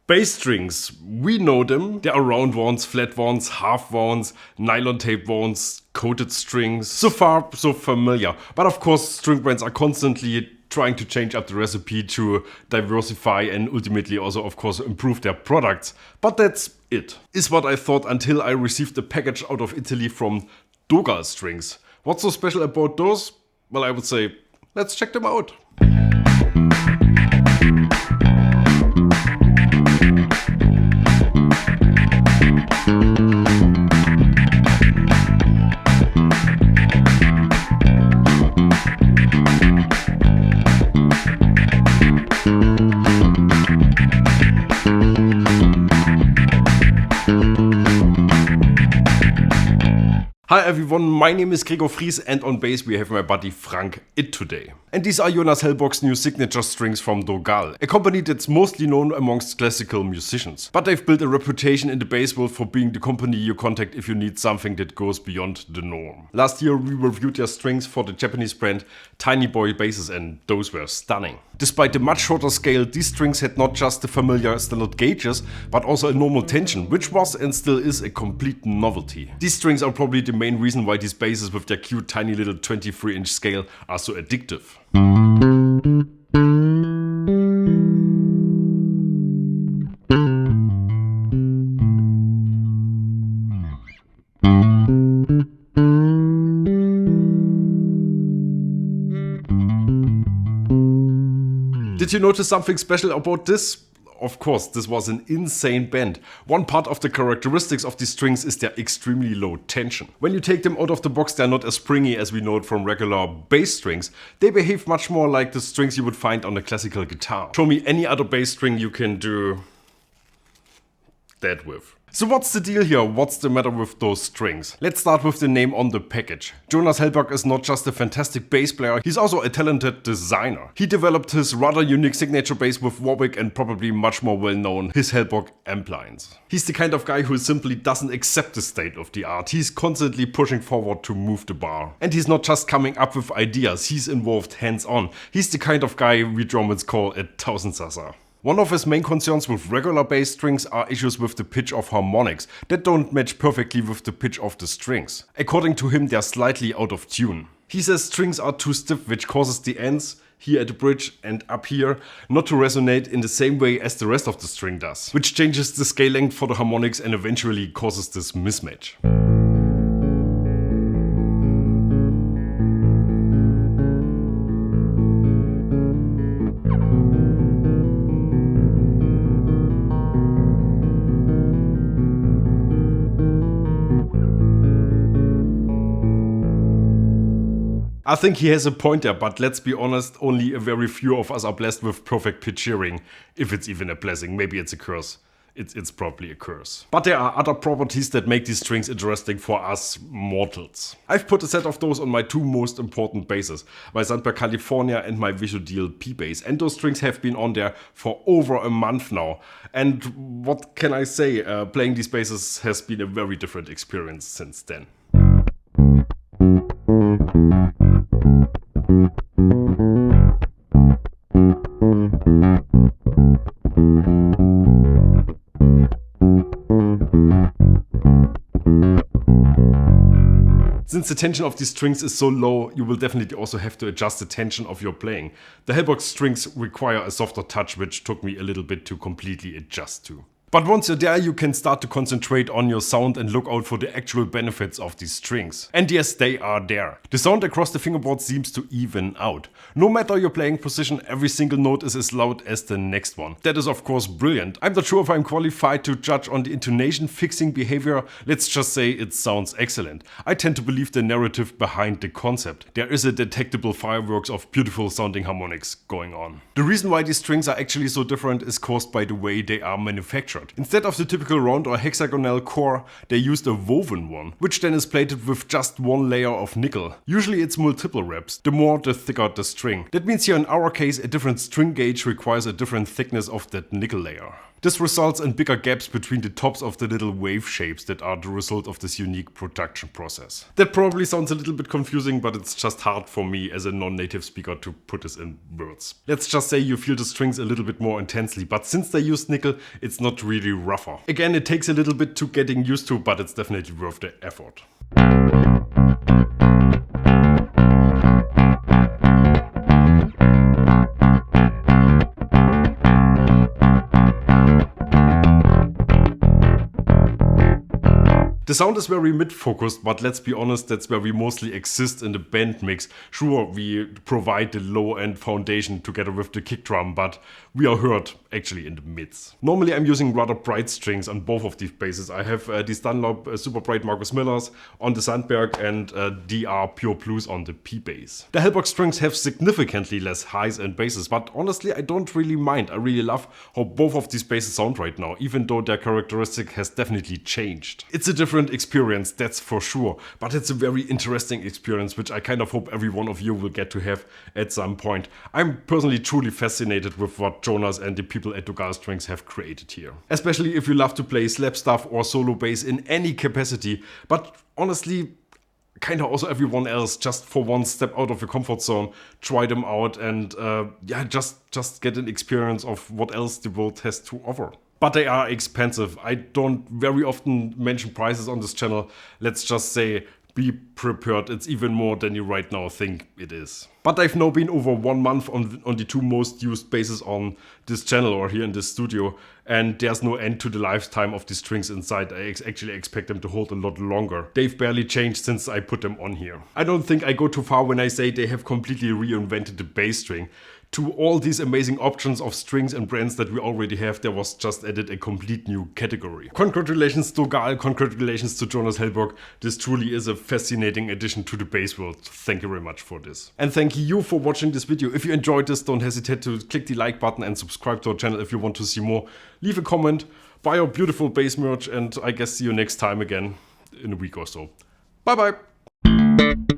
Bass strings, we know them. There are round ones, flat ones, half ones, nylon tape ones, coated strings. So far, so familiar. But of course, string brands are constantly trying to change up the recipe to diversify and ultimately also, of course, improve their products. But that's it. Is what I thought until I received a package out of Italy from Dogal strings. What's so special about those? Well, I would say, let's check them out. Hi everyone, my name is Gregor Fries and on bass we have my buddy Frank Itt today. And these are Jonas Hellborg's new signature strings from Dogal, a company that's mostly known amongst classical musicians. But they've built a reputation in the bass world for being the company you contact if you need something that goes beyond the norm. Last year we reviewed their strings for the Japanese brand Tiny Boy Basses and those were stunning. Despite the much shorter scale, these strings had not just the familiar standard gauges, but also a normal tension, which was and still is a complete novelty. These strings are probably the main reason why these basses with their cute tiny little 23-inch scale are so addictive. Did you notice something special about this? Of course, this was an insane bend. One part of the characteristics of these strings is their extremely low tension. When you take them out of the box, they're not as springy as we know it from regular bass strings. They behave much more like the strings you would find on a classical guitar. Show me any other bass string you can do that with. So what's the deal here? What's the matter with those strings? Let's start with the name on the package. Jonas Hellborg is not just a fantastic bass player, he's also a talented designer. He developed his rather unique signature bass with Warwick and probably much more well known, his Hellborg amp lines. He's the kind of guy who simply doesn't accept the state of the art. He's constantly pushing forward to move the bar. And he's not just coming up with ideas, he's involved hands-on. He's the kind of guy we Germans call a Tausendsasser. One of his main concerns with regular bass strings are issues with the pitch of harmonics that don't match perfectly with the pitch of the strings. According to him, they're slightly out of tune. He says strings are too stiff, which causes the ends, here at the bridge and up here, not to resonate in the same way as the rest of the string does, which changes the scale length for the harmonics and eventually causes this mismatch. I think he has a point there, but let's be honest, only a very few of us are blessed with perfect pitch hearing, if it's even a blessing. Maybe it's a curse. It's probably a curse. But there are other properties that make these strings interesting for us mortals. I've put a set of those on my two most important basses, my Sandberg California and my Visual P bass, and those strings have been on there for over a month now. And what can I say, playing these basses has been a very different experience since then. Since the tension of these strings is so low, you will definitely also have to adjust the tension of your playing. The Hellborg strings require a softer touch, which took me a little bit to completely adjust to. But once you're there, you can start to concentrate on your sound and look out for the actual benefits of these strings. And yes, they are there. The sound across the fingerboard seems to even out. No matter your playing position, every single note is as loud as the next one. That is of course brilliant. I'm not sure if I'm qualified to judge on the intonation fixing behavior. Let's just say it sounds excellent. I tend to believe the narrative behind the concept. There is a detectable fireworks of beautiful sounding harmonics going on. The reason why these strings are actually so different is caused by the way they are manufactured. Instead of the typical round or hexagonal core, they used a woven one, which then is plated with just one layer of nickel. Usually it's multiple wraps, the more the thicker the string. That means here in our case a different string gauge requires a different thickness of that nickel layer. This results in bigger gaps between the tops of the little wave shapes that are the result of this unique production process. That probably sounds a little bit confusing, but it's just hard for me as a non-native speaker to put this in words. Let's just say you feel the strings a little bit more intensely, but since they use nickel, it's not really rougher. Again, it takes a little bit to getting used to, but it's definitely worth the effort. The sound is very mid-focused, but let's be honest, that's where we mostly exist in the band mix. Sure, we provide the low-end foundation together with the kick drum, but we are heard actually in the mids. Normally I'm using rather bright strings on both of these basses. I have these Dunlop super bright Marcus Millers on the Sandberg and DR Pure Blues on the P bass. The Hellborg strings have significantly less highs and basses, but honestly I don't really mind. I really love how both of these basses sound right now, even though their characteristic has definitely changed. It's a different experience, that's for sure, but it's a very interesting experience which I kind of hope every one of you will get to have at some point. I'm personally truly fascinated with what Jonas and the people at Dogal Strings have created here. Especially if you love to play slap stuff or solo bass in any capacity, but honestly kind of also everyone else, just for one step out of your comfort zone, try them out and just get an experience of what else the world has to offer. But they are expensive. I don't very often mention prices on this channel. Let's just say be prepared, it's even more than you right now think it is. But I've now been over 1 month on the two most used basses on this channel or here in this studio, and there's no end to the lifetime of the strings inside. I actually expect them to hold a lot longer. They've barely changed since I put them on here. I don't think I go too far when I say they have completely reinvented the bass string. To all these amazing options of strings and brands that we already have, there was just added a complete new category. Congratulations Dogal, congratulations to Jonas Hellborg. This truly is a fascinating addition to the bass world. Thank you very much for this. And thank you for watching this video. If you enjoyed this, don't hesitate to click the like button and subscribe to our channel if you want to see more. Leave a comment, buy our beautiful bass merch, and I guess see you next time again in a week or so. Bye bye!